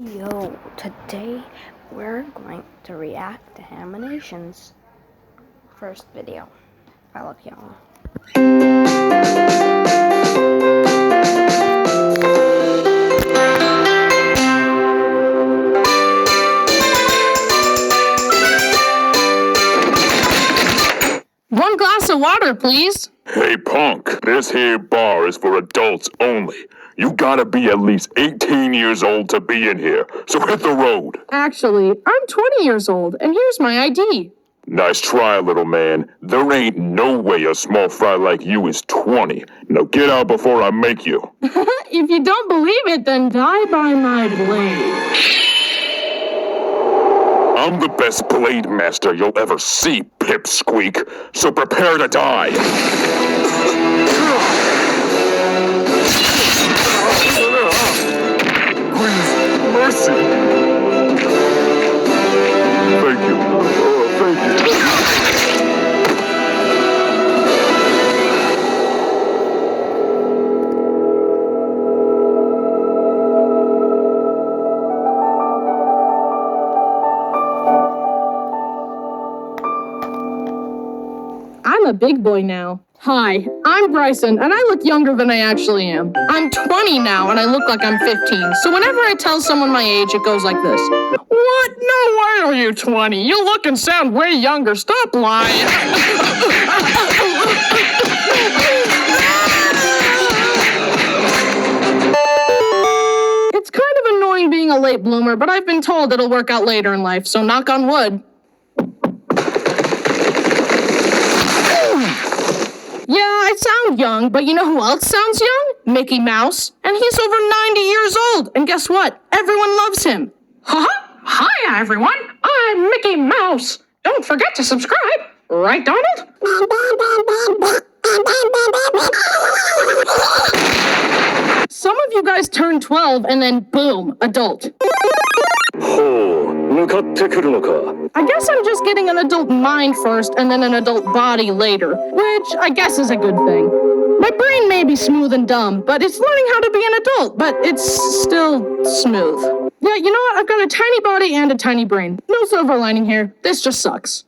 Yo, today we're going to react to haminations. First video. I look young. One glass of water, please. Hey, punk, this here bar is for adults only. You gotta be at least 18 years old to be in here, so hit the road. Actually, I'm 20 years old, and here's my ID. Nice try, little man. There ain't no way a small fry like you is 20. Now get out before I make you. If you don't believe it, then die by my blade. I'm the best blade master you'll ever see, pipsqueak, so prepare to die. Please, mercy. Thank you. Thank you. I'm a big boy now. Hi, I'm Bryson, and I look younger than I actually am. I'm 20 now, and I look like I'm 15, so whenever I tell someone my age, it goes like this. What? No way are you 20. You look and sound way younger. Stop lying. It's kind of annoying being a late bloomer, but I've been told it'll work out later in life, so knock on wood. Yeah, I sound young, but you know who else sounds young? Mickey Mouse. And he's over 90 years old. And guess what? Everyone loves him. Hi, everyone. I'm Mickey Mouse. Don't forget to subscribe. Right, Donald? Some of you guys turn 12 and then boom, adult. I guess I'm just getting an adult mind first and then an adult body later, which I guess is a good thing. My brain may be smooth and dumb, but it's learning how to be an adult, but it's still smooth. Yeah, you know what? I've got a tiny body and a tiny brain. No silver lining here. This just sucks.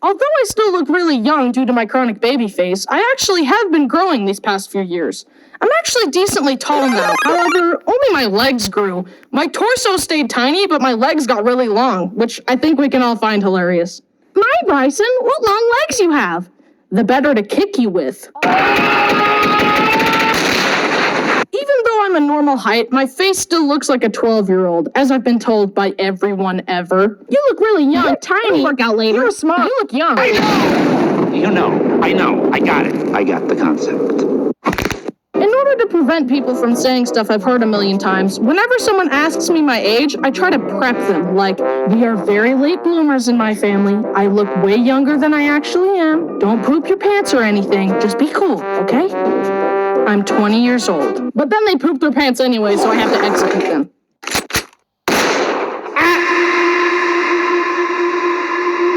Although I still look really young due to my chronic baby face, I actually have been growing these past few years. I'm actually decently tall now. However, only my legs grew. My torso stayed tiny, but my legs got really long, which I think we can all find hilarious. My Bryson, what long legs you have? The better to kick you with. Even though I'm a normal height, my face still looks like a 12-year-old, as I've been told by everyone ever. You look really young, tiny. Work out later. You're smart. You look young. I know. I got it. I got the concept. In order to prevent people from saying stuff I've heard a million times, whenever someone asks me my age, I try to prep them, like, we are very late bloomers in my family. I look way younger than I actually am. Don't poop your pants or anything. Just be cool, okay? I'm 20 years old. But then they poop their pants anyway, so I have to execute them.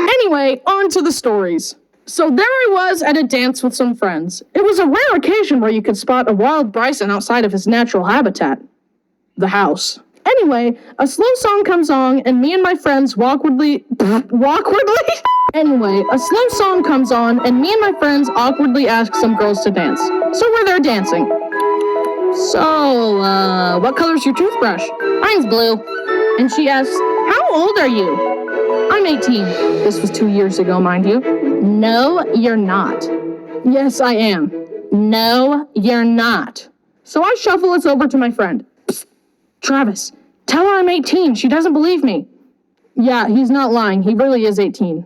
Anyway, on to the stories. So there I was at a dance with some friends. It was a rare occasion where you could spot a wild Bryson outside of his natural habitat. The house. Anyway, a slow song comes on, and me and my friends awkwardly ask some girls to dance. So we're there dancing. So, what color's your toothbrush? Mine's blue. And she asks, how old are you? I'm 18. This was 2 years ago, mind you. No, you're not. Yes, I am. No, you're not. So I shuffle us over to my friend. Psst, Travis, tell her I'm 18. She doesn't believe me. Yeah, he's not lying. He really is 18.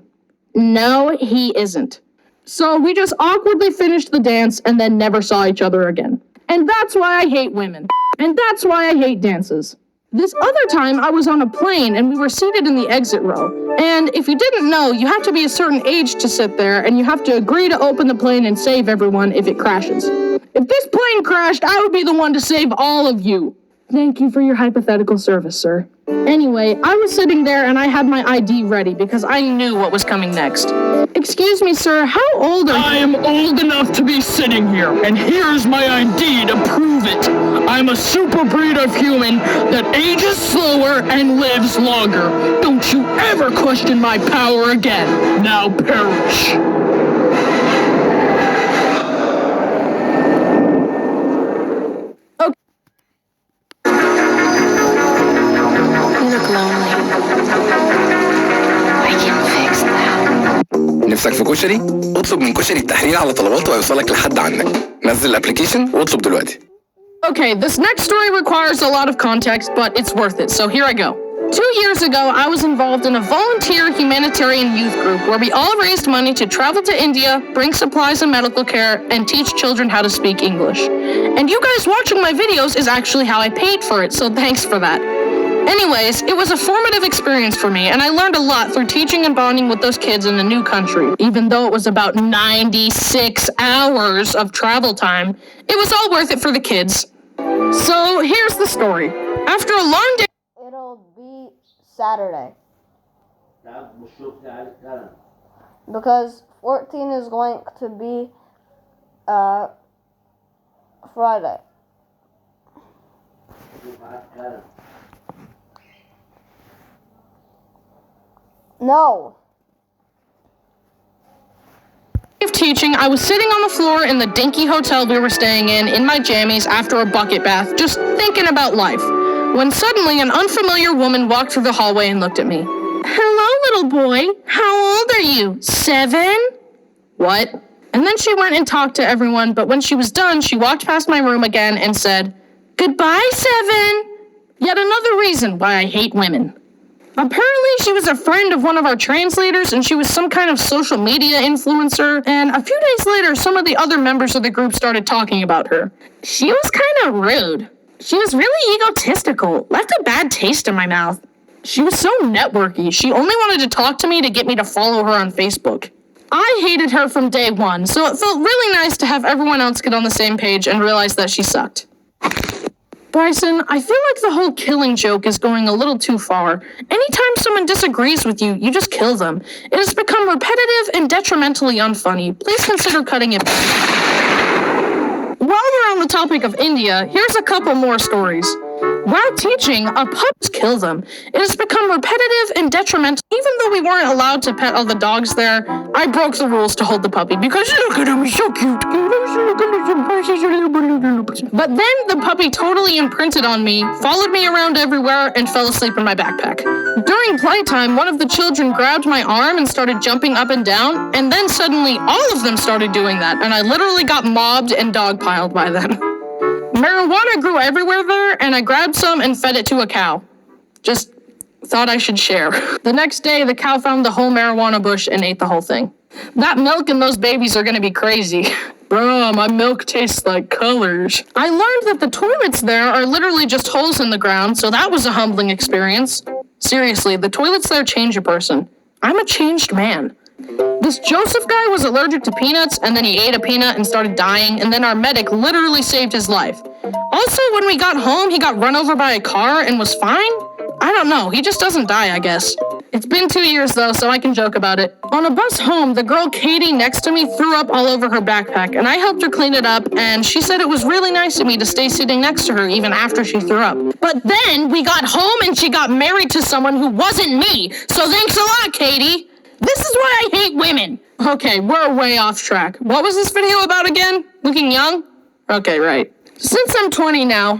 No, he isn't. So we just awkwardly finished the dance and then never saw each other again. And that's why I hate women. And that's why I hate dances. This other time, I was on a plane and we were seated in the exit row. And if you didn't know, you have to be a certain age to sit there, and you have to agree to open the plane and save everyone if it crashes. If this plane crashed, I would be the one to save all of you. Thank you for your hypothetical service, sir. Anyway, I was sitting there and I had my ID ready because I knew what was coming next. Excuse me, sir, how old are you? I am old enough to be sitting here, and here's my ID to prove it. I'm a super breed of human that ages slower and lives longer. Don't you ever question my power again. Now perish. نفسك في كشري؟ اطلب من كشري التحرير على طلبات وهيوصلك لحد عندك. نزل الابلكيشن واطلب دلوقتي. Okay, this next story requires a lot of context, but it's worth it, so here I go. 2 years ago, I was involved in a volunteer humanitarian youth group where we all raised money to travel to India, bring supplies and medical care, and teach children how to speak English. And you guys watching my videos is actually how I paid for it, so thanks for that. Anyways, it was a formative experience for me, and I learned a lot through teaching and bonding with those kids in a new country. Even though it was about 96 hours of travel time, it was all worth it for the kids. So here's the story. After a long day... It'll be Saturday. Because 14 is going to be Friday. No. Of teaching, I was sitting on the floor in the dinky hotel we were staying in my jammies after a bucket bath, just thinking about life, when suddenly an unfamiliar woman walked through the hallway and looked at me. Hello, little boy. How old are you? 7? What? And then she went and talked to everyone, but when she was done, she walked past my room again and said, Goodbye, 7. Yet another reason why I hate women. Apparently, she was a friend of one of our translators, and she was some kind of social media influencer, and a few days later, some of the other members of the group started talking about her. She was kind of rude. She was really egotistical, left a bad taste in my mouth. She was so networky, she only wanted to talk to me to get me to follow her on Facebook. I hated her from day one, so it felt really nice to have everyone else get on the same page and realize that she sucked. Bryson, I feel like the whole killing joke is going a little too far. Anytime someone disagrees with you, you just kill them. It has become repetitive and detrimentally unfunny. Please consider cutting it back. While we're on the topic of India, here's a couple more stories. While teaching, a pup kill them. It has become repetitive and detrimental. Even though we weren't allowed to pet all the dogs there, I broke the rules to hold the puppy because look at him, he's so cute. But then the puppy totally imprinted on me, followed me around everywhere, and fell asleep in my backpack. During playtime, one of the children grabbed my arm and started jumping up and down, and then suddenly all of them started doing that, and I literally got mobbed and dogpiled by them. Marijuana grew everywhere there, and I grabbed some and fed it to a cow. Just thought I should share. The next day, the cow found the whole marijuana bush and ate the whole thing. That milk and those babies are gonna be crazy. Bruh, my milk tastes like colors. I learned that the toilets there are literally just holes in the ground, so that was a humbling experience. Seriously, the toilets there change a person. I'm a changed man. This Joseph guy was allergic to peanuts, and then he ate a peanut and started dying, and then our medic literally saved his life. Also, when we got home, he got run over by a car and was fine? I don't know, he just doesn't die, I guess. It's been 2 years though, so I can joke about it. On a bus home, the girl Katie next to me threw up all over her backpack, and I helped her clean it up, and she said it was really nice of me to stay sitting next to her even after she threw up. But then we got home and she got married to someone who wasn't me, so thanks a lot, Katie. This is why I hate women. Okay, we're way off track. What was this video about again? Looking young? Okay, right. Since I'm 20 now,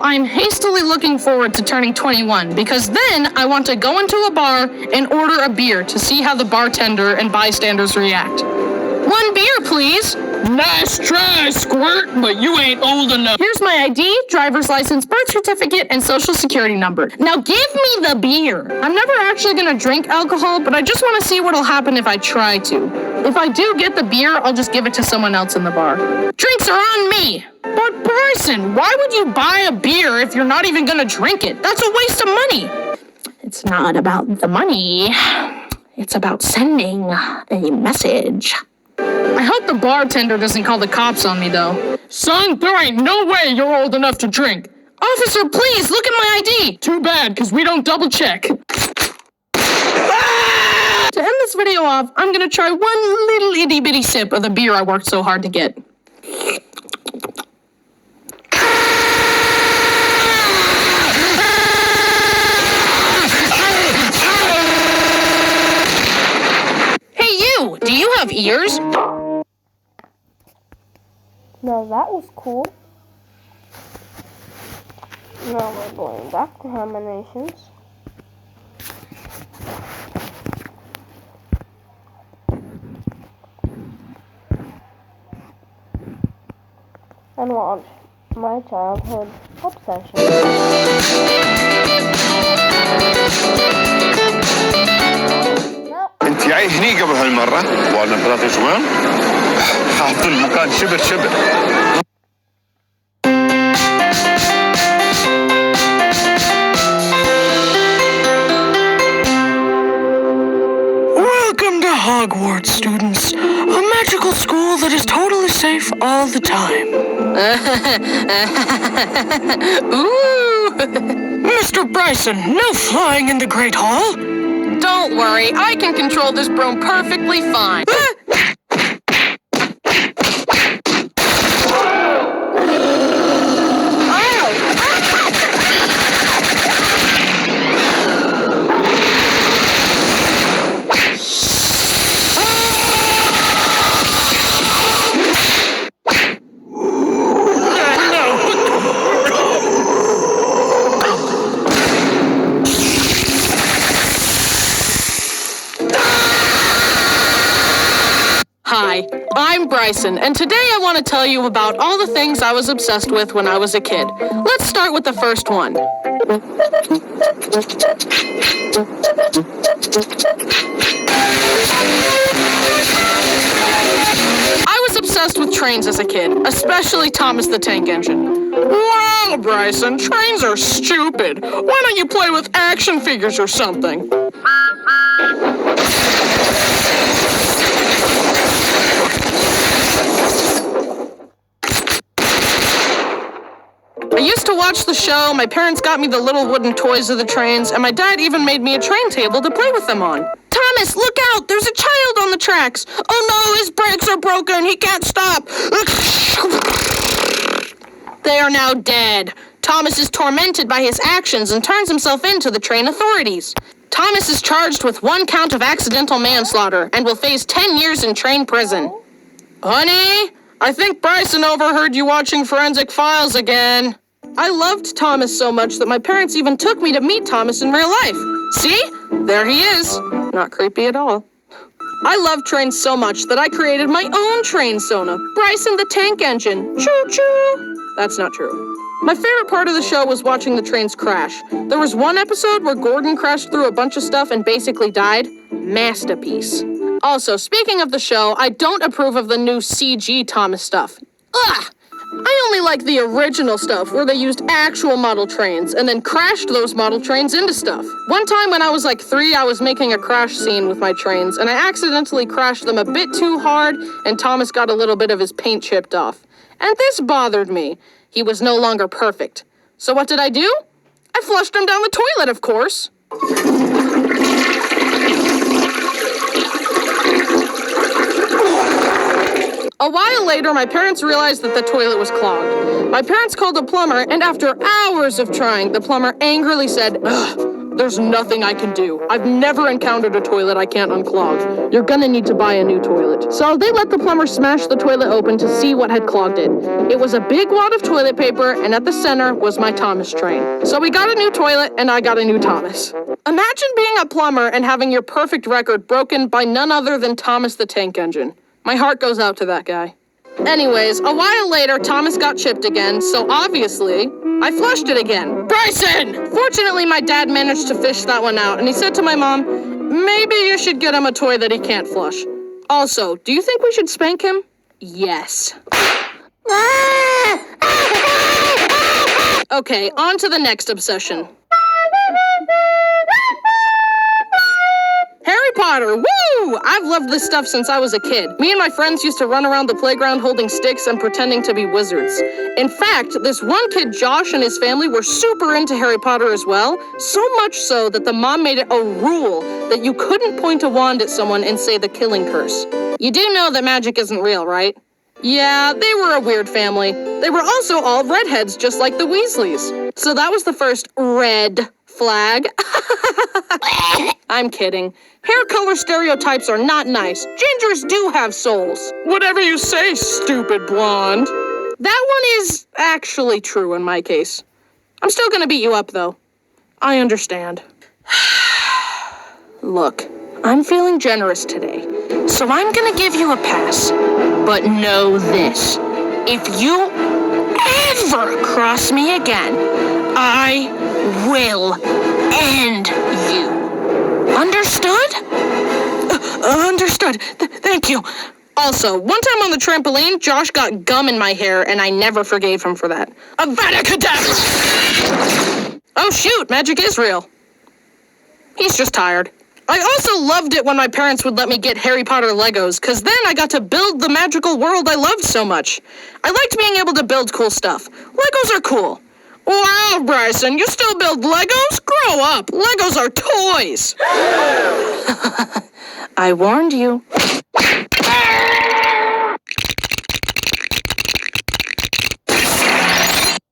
I'm hastily looking forward to turning 21 because then I want to go into a bar and order a beer to see how the bartender and bystanders react. 1 beer, please. Nice try, Squirt, but you ain't old enough. Here's my ID, driver's license, birth certificate, and social security number. Now give me the beer. I'm never actually gonna drink alcohol, but I just wanna see what'll happen if I try to. If I do get the beer, I'll just give it to someone else in the bar. Drinks are on me. But Bryson, why would you buy a beer if you're not even gonna drink it? That's a waste of money. It's not about the money. It's about sending a message. I hope the bartender doesn't call the cops on me, though. Son, there ain't no way you're old enough to drink. Officer, please, look at my ID! Too bad, because we don't double check. To end this video off, I'm gonna try one little itty-bitty sip of the beer I worked so hard to get. Hey you, do you have ears? Now that was cool. Now we're going back to haminations. And watch my childhood obsession. انت جاي هني قبل هالمرة؟ وانا 3 شوال؟ حاط المكان شبر شبر. Welcome to Hogwarts, students. A magical school that is totally safe all the time. Ooh! Mr. Bryson, no flying in the Great Hall. Don't worry, I can control this broom perfectly fine. Hi, I'm Bryson, and today I want to tell you about all the things I was obsessed with when I was a kid. Let's start with the first one. I was obsessed with trains as a kid, especially Thomas the Tank Engine. Wow, Bryson, trains are stupid. Why don't you play with action figures or something? I used to watch the show, my parents got me the little wooden toys of the trains, and my dad even made me a train table to play with them on. Thomas, look out! There's a child on the tracks! Oh no, his brakes are broken! He can't stop! They are now dead. Thomas is tormented by his actions and turns himself in to the train authorities. Thomas is charged with 1 count of accidental manslaughter and will face 10 years in train prison. Honey, I think Bryson overheard you watching Forensic Files again. I loved Thomas so much that my parents even took me to meet Thomas in real life. See? There he is. Not creepy at all. I love trains so much that I created my own train sona, Bryson the Tank Engine. Choo-choo! That's not true. My favorite part of the show was watching the trains crash. There was one episode where Gordon crashed through a bunch of stuff and basically died. Masterpiece. Also, speaking of the show, I don't approve of the new CG Thomas stuff. Ugh! I only like the original stuff where they used actual model trains and then crashed those model trains into stuff. One time when I was like 3, I was making a crash scene with my trains and I accidentally crashed them a bit too hard and Thomas got a little bit of his paint chipped off. And this bothered me. He was no longer perfect. So what did I do? I flushed him down the toilet, of course. A while later, my parents realized that the toilet was clogged. My parents called a plumber, and after hours of trying, the plumber angrily said, "Ugh, there's nothing I can do. I've never encountered a toilet I can't unclog. You're gonna need to buy a new toilet." So they let the plumber smash the toilet open to see what had clogged it. It was a big wad of toilet paper, and at the center was my Thomas train. So we got a new toilet, and I got a new Thomas. Imagine being a plumber and having your perfect record broken by none other than Thomas the Tank Engine. My heart goes out to that guy. Anyways, a while later, Thomas got chipped again, so obviously, I flushed it again. Bryson! Fortunately, my dad managed to fish that one out, and he said to my mom, "Maybe you should get him a toy that he can't flush." Also, do you think we should spank him? Yes. Okay, on to the next obsession. Harry Potter, woo! I've loved this stuff since I was a kid. Me and my friends used to run around the playground holding sticks and pretending to be wizards. In fact, this one kid, Josh, and his family were super into Harry Potter as well, so much so that the mom made it a rule that you couldn't point a wand at someone and say the killing curse. You do know that magic isn't real, right? Yeah, they were a weird family. They were also all redheads, just like the Weasleys. So that was the first red flag. I'm kidding. Hair color stereotypes are not nice. Gingers do have souls. Whatever you say, stupid blonde. That one is actually true in my case. I'm still gonna beat you up, though. I understand. Look, I'm feeling generous today, so I'm gonna give you a pass. But know this. If you ever cross me again, I will end you. Understood? Understood. Thank you. Also, one time on the trampoline, Josh got gum in my hair, and I never forgave him for that. Avada Kedavra! Oh shoot, magic is real. He's just tired. I also loved it when my parents would let me get Harry Potter Legos, because then I got to build the magical world I loved so much. I liked being able to build cool stuff. Legos are cool. Wow, Bryson, you still build Legos? Grow up. Legos are toys. I warned you.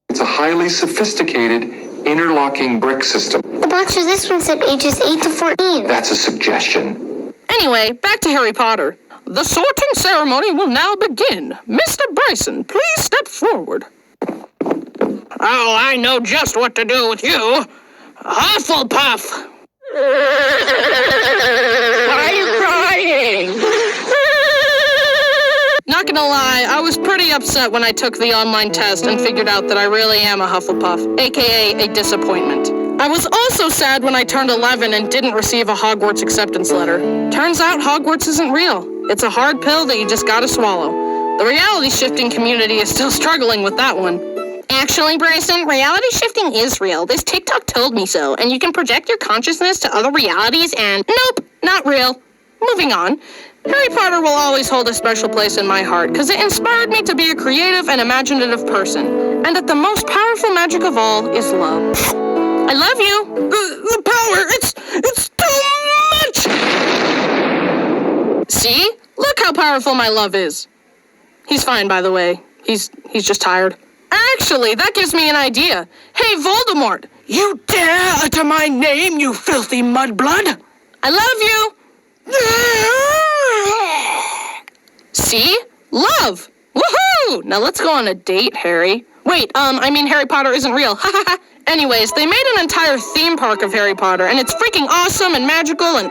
It's a highly sophisticated interlocking brick system. The box for this one said ages 8 to 14. That's a suggestion. Anyway, back to Harry Potter. The sorting ceremony will now begin. Mr. Bryson, please step forward. Oh, I know just what to do with you. Hufflepuff! Why are you crying? Not gonna lie, I was pretty upset when I took the online test and figured out that I really am a Hufflepuff, aka a disappointment. I was also sad when I turned 11 and didn't receive a Hogwarts acceptance letter. Turns out Hogwarts isn't real. It's a hard pill that you just gotta swallow. The reality shifting community is still struggling with that one. Actually, Bryson, reality shifting is real. This TikTok told me so, and you can project your consciousness to other realities and... Nope, not real. Moving on. Harry Potter will always hold a special place in my heart because it inspired me to be a creative and imaginative person, and that the most powerful magic of all is love. I love you. The power, it's too much! See? Look how powerful my love is. He's fine, by the way. He's just tired. Actually, that gives me an idea. Hey, Voldemort! You dare utter my name, you filthy mudblood? I love you! See? Love! Woohoo! Now let's go on a date, Harry. Wait, Harry Potter isn't real. Anyways, they made an entire theme park of Harry Potter, and it's freaking awesome and magical, and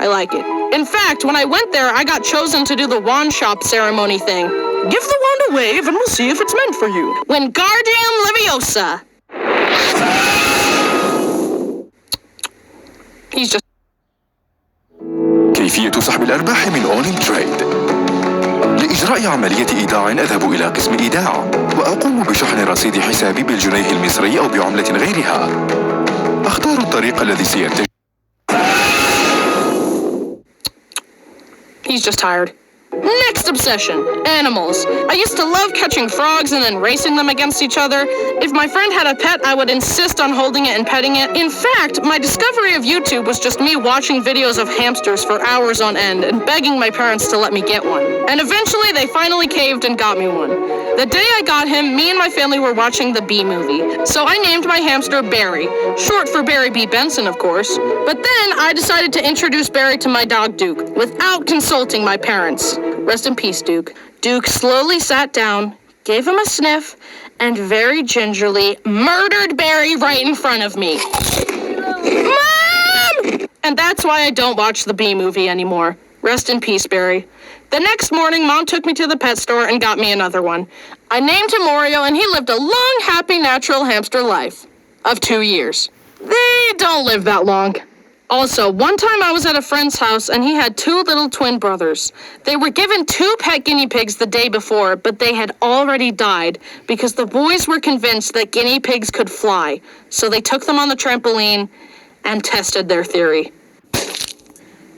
I like it. In fact, when I went there, I got chosen to do the wand shop ceremony thing. Give the wand a wave, and we'll see if it's meant for you. Wingardium Leviosa! He's just... كيفية سحب الأرباح من أونين تريد. لإجراء عملية إيداع أذهب إلى قسم إيداع وأقوم بشحن رصيد حسابي بالجنيه المصري أو بعملة غيرها. أختار الطريق الذي سيتجه. He's just tired. Next obsession, animals. I used to love catching frogs and then racing them against each other. If my friend had a pet, I would insist on holding it and petting it. In fact, my discovery of YouTube was just me watching videos of hamsters for hours on end and begging my parents to let me get one. And eventually they finally caved and got me one. The day I got him, me and my family were watching the Bee Movie. So I named my hamster Barry, short for Barry B. Benson, of course. But then I decided to introduce Barry to my dog Duke without consulting my parents. Rest in peace, Duke. Duke slowly sat down, gave him a sniff, and very gingerly murdered Barry right in front of me. Mom! And that's why I don't watch the Bee Movie anymore. Rest in peace, Barry. The next morning, Mom took me to the pet store and got me another one. I named him Oreo, and he lived a long, happy, natural hamster life of 2 years. They don't live that long. Also, one time I was at a friend's house and he had 2 little twin brothers. They were given 2 pet guinea pigs the day before, but they had already died because the boys were convinced that guinea pigs could fly. So they took them on the trampoline and tested their theory.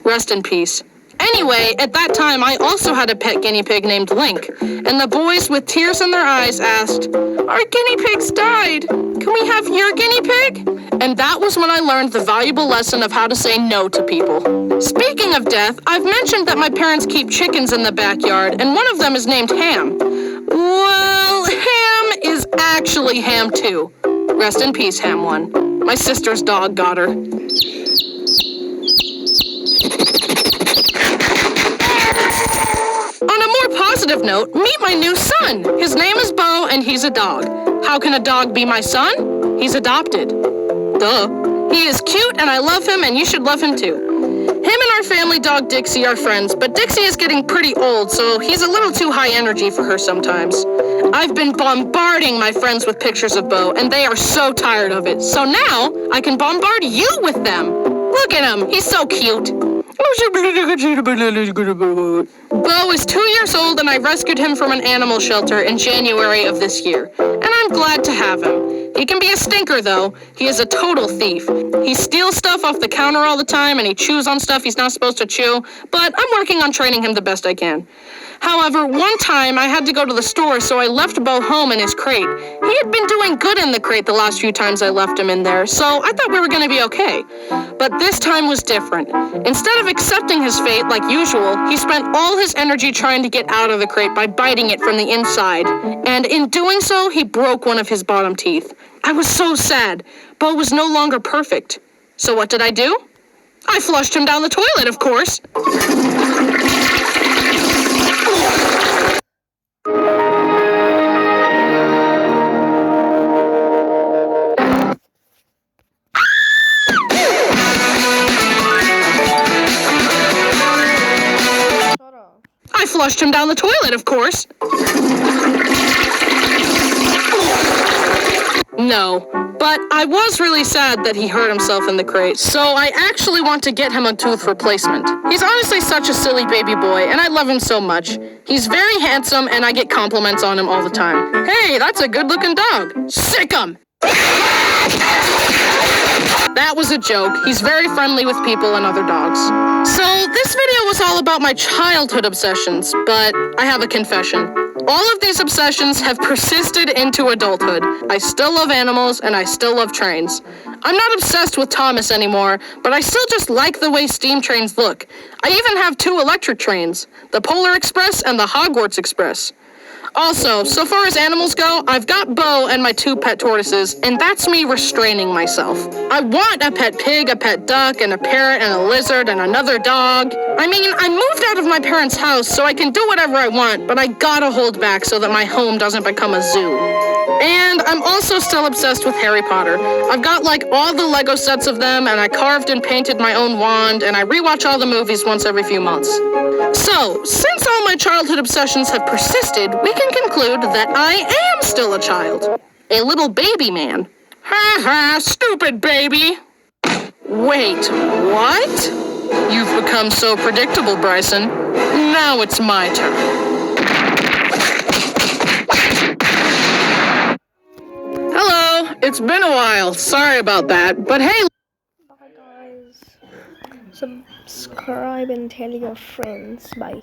Rest in peace. Anyway, at that time, I also had a pet guinea pig named Link, and the boys with tears in their eyes asked, "Our guinea pig's died. Can we have your guinea pig?" And that was when I learned the valuable lesson of how to say no to people. Speaking of death, I've mentioned that my parents keep chickens in the backyard, and one of them is named Ham. Well, Ham is actually Ham 2. Rest in peace, Ham 1. My sister's dog got her. On a more positive note, meet my new son. His name is Bo, and he's a dog. How can a dog be my son? He's adopted. Duh. He is cute, and I love him, and you should love him too. Him and our family dog Dixie are friends, but Dixie is getting pretty old, so he's a little too high energy for her sometimes. I've been bombarding my friends with pictures of Bo, and they are so tired of it. So now, I can bombard you with them. Look at him. He's so cute. Bo is 2 years old, and I rescued him from an animal shelter in January of this year. And I'm glad to have him. He can be a stinker, though. He is a total thief. He steals stuff off the counter all the time, and he chews on stuff he's not supposed to chew, but I'm working on training him the best I can. However, one time I had to go to the store, so I left Bo home in his crate. He had been doing good in the crate the last few times I left him in there, so I thought we were going to be okay. But this time was different. Instead of accepting his fate like usual, he spent all his energy trying to get out of the crate by biting it from the inside. And in doing so, he broke one of his bottom teeth. I was so sad. Bo was no longer perfect. So what did I do? I flushed him down the toilet, of course. I flushed him down the toilet, of course. No, but I was really sad that he hurt himself in the crate, so I actually want to get him a tooth replacement. He's honestly such a silly baby boy, and I love him so much. He's very handsome, and I get compliments on him all the time. Hey, that's a good-looking dog. Sick him! That was a joke. He's very friendly with people and other dogs. So this video was all about my childhood obsessions, but I have a confession. All of these obsessions have persisted into adulthood. I still love animals and I still love trains. I'm not obsessed with Thomas anymore, but I still just like the way steam trains look. I even have 2 electric trains, the Polar Express and the Hogwarts Express. Also, so far as animals go, I've got Bo and my 2 pet tortoises, and that's me restraining myself. I want a pet pig, a pet duck, and a parrot, and a lizard, and another dog. I mean, I moved out of my parents' house, so I can do whatever I want, but I gotta hold back so that my home doesn't become a zoo. And I'm also still obsessed with Harry Potter. I've got like all the Lego sets of them, and I carved and painted my own wand, and I rewatch all the movies once every few months. So, since all my childhood obsessions have persisted, we can conclude that I am still a child. A little baby man. Ha ha, stupid baby. Wait, what? You've become so predictable, Bryson. Now it's my turn. Hello, it's been a while. Sorry about that, but hey. Bye guys. Subscribe and tell your friends. Bye.